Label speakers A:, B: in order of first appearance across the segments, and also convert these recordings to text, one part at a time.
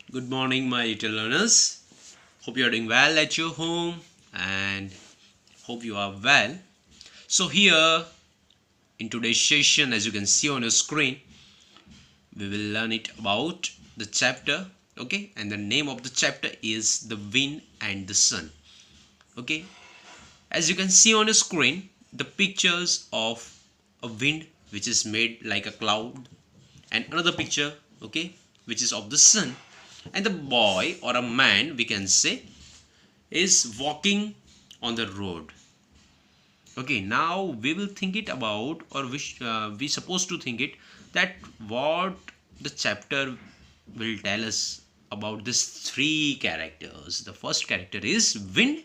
A: Good morning, my little learners. Hope you are doing well at your home and hope you are well. So, here in today's session, as you can see on your screen, we will learn it about the chapter, okay? And the name of the chapter is The Wind and the Sun, okay? As you can see on your screen, the pictures of a wind which is made like a cloud, and another picture, okay, which is of the sun, and the boy or a man, we can say, is walking on the road. Okay, now we will think it about, or we supposed to think it, that what the chapter will tell us about these three characters. The first character is wind,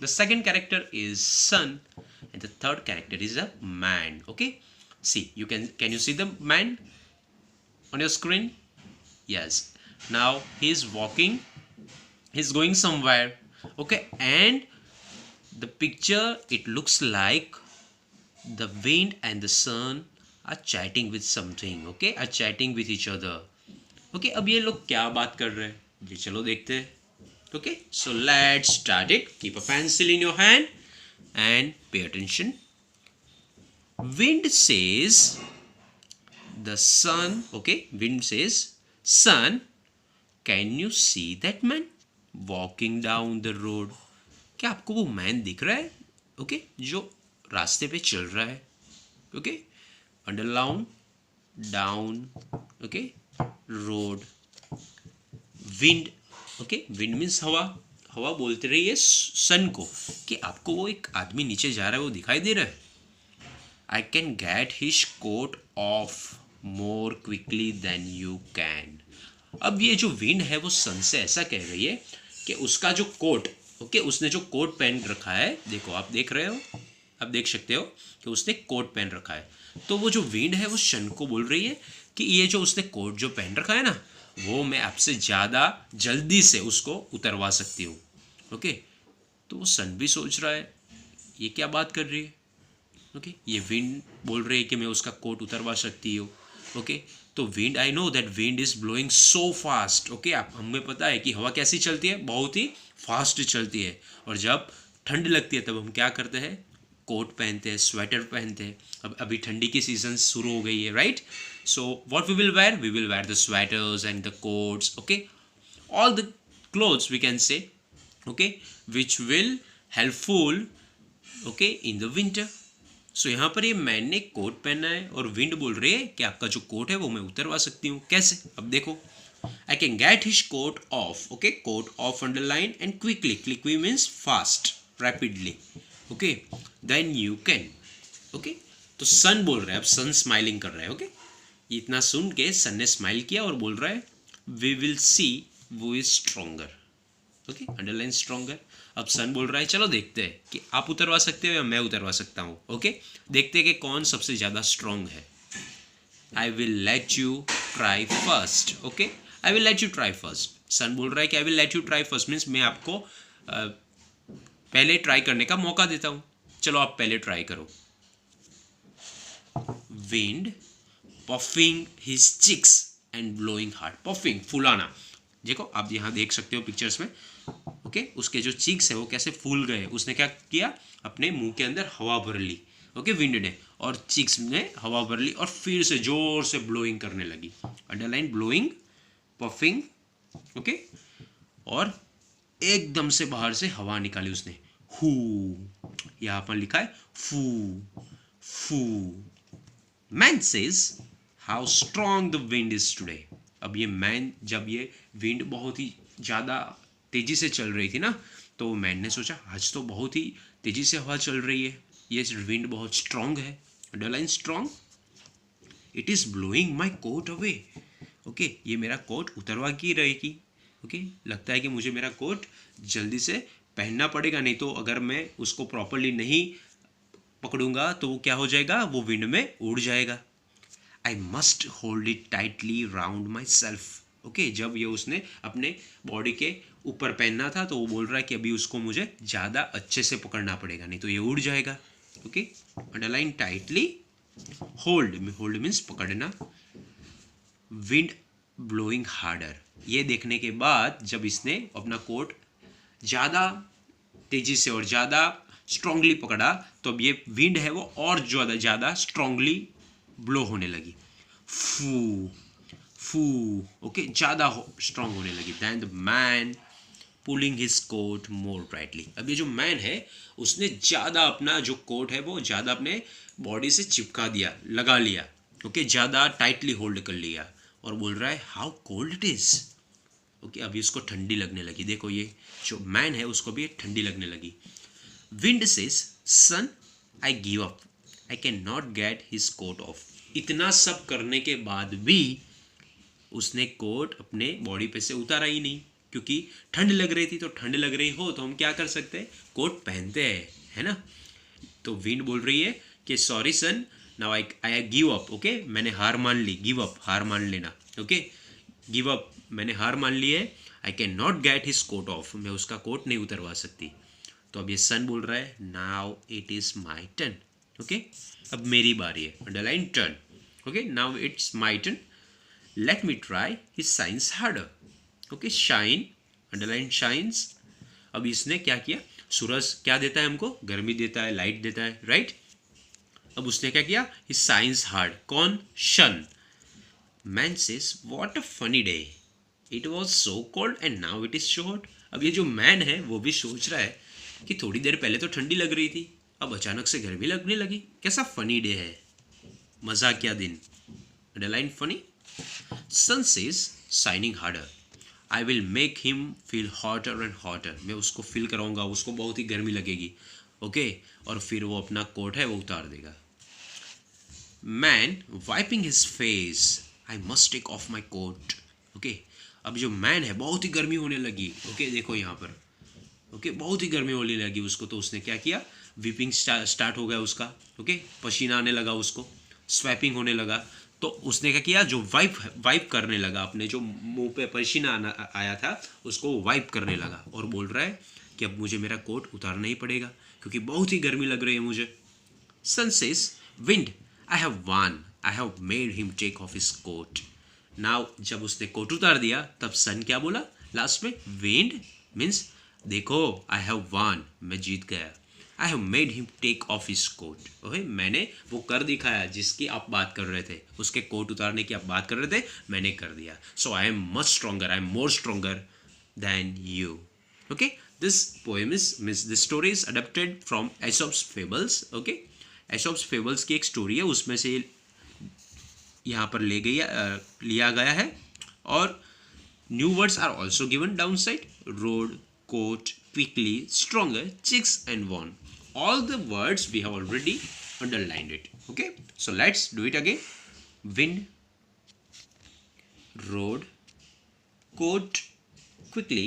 A: the second character is sun, and the third character is a man. Okay, see, can you see the man on your screen? Yes, now he's walking, he's going somewhere. Okay, and the picture, it looks like the wind and the sun are chatting with something. Okay, are chatting with each other. Okay, अब ये लोग क्या बात कर रहे हैं, ये चलो देखते हैं. Okay, so let's start it. Keep a pencil in your hand and pay attention. Wind says the sun. Okay, wind says, sun, can you see that man walking down the road? क्या आपको वो man दिख रहा है? Okay, जो रास्ते पे चल रहा है. Okay, underline down. Okay, road. Wind. Okay, wind means हवा. हवा बोलते रही है सन को कि आपको वो एक आदमी नीचे जा रहा है, वो दिखाई दे रहा है. I can get his coat off more quickly than you can. अब ये जो विंड है वो सन से ऐसा कह रही है कि उसका जो कोट, ओके, उसने जो कोट पहन रखा है, देखो आप देख रहे हो, आप देख सकते हो कि उसने कोट पहन रखा है. तो वो जो विंड है वो सन को बोल रही है कि ये जो उसने कोट जो पहन रखा है ना, वो मैं आपसे ज़्यादा जल्दी से उसको उतरवा सकती हूँ. ओके, तो वो सन भी सोच रहा है ये क्या बात कर रही है. ओके, ये विंड बोल रही है कि मैं उसका कोट उतरवा सकती हूँ. ओके, तो wind, I know that wind is blowing so fast. Okay, आप हमें पता है कि हवा कैसी चलती है, बहुत ही फास्ट चलती है. और जब ठंड लगती है तब हम क्या करते हैं, कोट पहनते हैं, स्वेटर पहनते हैं. अब अभी ठंडी की सीजन शुरू हो गई है, right? So what we will wear the sweaters and the coats. Okay, all the clothes we can say, okay, which will helpful, okay, in the winter. So यहाँ पर ये मैन ने कोट पहना है और विंड बोल रही है कि आपका जो कोट है वो मैं उतरवा सकती हूँ. कैसे? अब देखो, I can get his coat off. Okay, coat off underline and quickly. Quickly means fast, rapidly. Okay, then you can. Okay, तो सन बोल रहा है, अब सन स्माइलिंग कर रहा है. ओके, इतना सुन के सन ने स्माइल किया और बोल रहा है वी विल सी वो is stronger. Okay, underline stronger. अब सन बोल रहा है चलो देखते हैं कि आप उतरवा सकते हो या मैं उतरवा सकता हूँ. ओके, देखते हैं कि कौन सबसे ज़्यादा स्ट्रोंग है. I will let you try first. Okay, I will let you try first. Sun बोल रहा है कि I will let you try first means मैं आपको पहले ट्राई करने का मौका देता हूँ. चलो आप पहले ट्राई करो. Wind puffing his cheeks and blowing hard. Puffing, फुलाना. देखो आप यहाँ देख सकते हो पिक्चर्स में. ओके, उसके जो चिक्स है वो कैसे फूल गए. उसने क्या किया, अपने मुंह के अंदर हवा भर ली. ओके, विंड ने, और चिक्स ने हवा भर ली और फिर से जोर से ब्लोइंग करने लगी. Underline blowing, puffing. ओके, और एकदम से बाहर से हवा निकाली उसने. हु, यहाँ पर लिखा है फू. फू. Man says how strong the wind is today. अब ये मैन, जब ये विंड बहुत ही ज़्यादा तेज़ी से चल रही थी ना, तो मैन ने सोचा आज तो बहुत ही तेज़ी से हवा चल रही है, ये विंड बहुत स्ट्रॉन्ग है. Underline strong. It is blowing my coat away. Okay, ये मेरा कोट उतरवा की रहेगी. ओके, लगता है कि मुझे मेरा कोट जल्दी से पहनना पड़ेगा, नहीं तो अगर मैं उसको प्रॉपरली नहीं पकड़ूंगा तो वो क्या हो जाएगा, वो विंड में उड़ जाएगा. I must hold it tightly round my self. Okay, जब ये उसने अपने बॉडी के ऊपर पहनना था तो वो बोल रहा है कि अभी उसको मुझे ज़्यादा अच्छे से पकड़ना पड़ेगा, नहीं तो ये उड़ जाएगा. Okay, underline tightly. Hold, hold means पकड़ना. Wind blowing harder. ये देखने के बाद जब इसने अपना कोट ज़्यादा तेज़ी से और ज़्यादा स्ट्रांगली पकड़ा तो अब ये विंड है वो और ज़्यादा स्ट्रांगली ब्लो होने लगी, फू फू, ओके, ज़्यादा स्ट्रांग होने लगी। Then the man pulling his coat more tightly. अब ये जो मैन है उसने ज़्यादा अपना जो कोट है वो ज़्यादा अपने बॉडी से चिपका दिया, लगा लिया, ओके, ज़्यादा टाइटली होल्ड कर लिया और बोल रहा है how cold it is. Okay, अभी उसको ठंडी लगने लगी। देखो ये जो मैन है उसको भी ठंडी लगने लगी। Wind says sun I give up, I can not get his coat off. इतना सब करने के बाद भी उसने कोट अपने बॉडी पे से उतारा ही नहीं, क्योंकि ठंड लग रही थी। तो ठंड लग रही हो तो हम क्या कर सकते हैं, कोट पहनते हैं, है ना। तो विंड बोल रही है कि sorry sun, now I give up, okay, मैंने हार मान ली, गिव अप, हार मान लेना, ओके, गिव अप, मैंने हार मान ली है, I can not get his coat off, मैं उसका कोट नहीं उतरवा सकती। तो अब ये सन बोल रहा है now it is my turn, okay, अब मेरी बारी है, underline turn, okay, now it's my turn, let me try his science harder, okay, shine, underline shines. अब इसने क्या किया, सूरज क्या देता है हमको, गर्मी देता है, लाइट देता है, राइट। अब उसने क्या किया, हिज साइंस हार्ड, कौन, शन। Man says what a funny day, it was so cold and now it is so hot. अब ये जो मैन है वो भी सोच रहा है कि थोड़ी देर पहले तो ठंडी लग रही थी, अब अचानक से गर्मी लगने लगी, कैसा फनी डे है, मजा क्या दिन, underline funny. Sun says shining harder, I will make him feel hotter and hotter, मैं उसको फील कराऊंगा, उसको बहुत ही गर्मी लगेगी, ओके, और फिर वो अपना कोट है वो उतार देगा। Man wiping his face, I must take off my coat, okay, अब जो मैन है बहुत ही गर्मी होने लगी, ओके, देखो यहाँ पर, ओके, बहुत ही गर्मी होने लगी उसको। तो उसने क्या किया, वीपिंग स्टार्ट हो गया उसका, ओके, पसीना आने लगा उसको, स्वैपिंग होने लगा। तो उसने क्या किया, जो वाइप करने लगा, अपने जो मुंह पे पसीना आया था उसको वाइप करने लगा और बोल रहा है कि अब मुझे मेरा कोट उतारना ही पड़ेगा क्योंकि बहुत ही गर्मी लग रही है मुझे। Sun says wind I have won, I have made him take off his coat. Now जब उसने कोट उतार दिया तब सन क्या बोला लास्ट में, विंड मीन्स देखो आई हैव वन, मैं जीत गया, I have made him take off his coat, okay, मैंने वो कर दिखाया जिसकी आप बात कर रहे थे, उसके कोट उतारने की आप बात कर रहे थे, मैंने कर दिया। So I am much stronger, I am more stronger than you, okay. This poem is means this story is adapted from Aesop's fables, okay, Aesop's fables की एक स्टोरी है, उसमें से यहाँ पर लिया गया है। और new words are also given down side, road, coat, quickly, stronger, chicks and won. All the words we have already underlined it. Okay, so let's do it again. Wind, road, coat, quickly,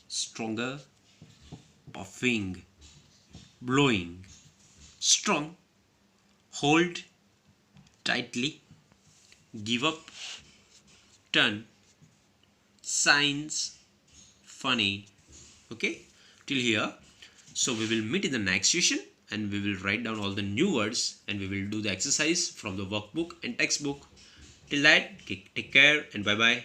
A: stronger, puffing, blowing, strong, hold tightly, give up, turn, signs, funny. Okay, till here. So we will meet in the next session and we will write down all the new words and we will do the exercise from the workbook and textbook. Till that, take care and bye bye.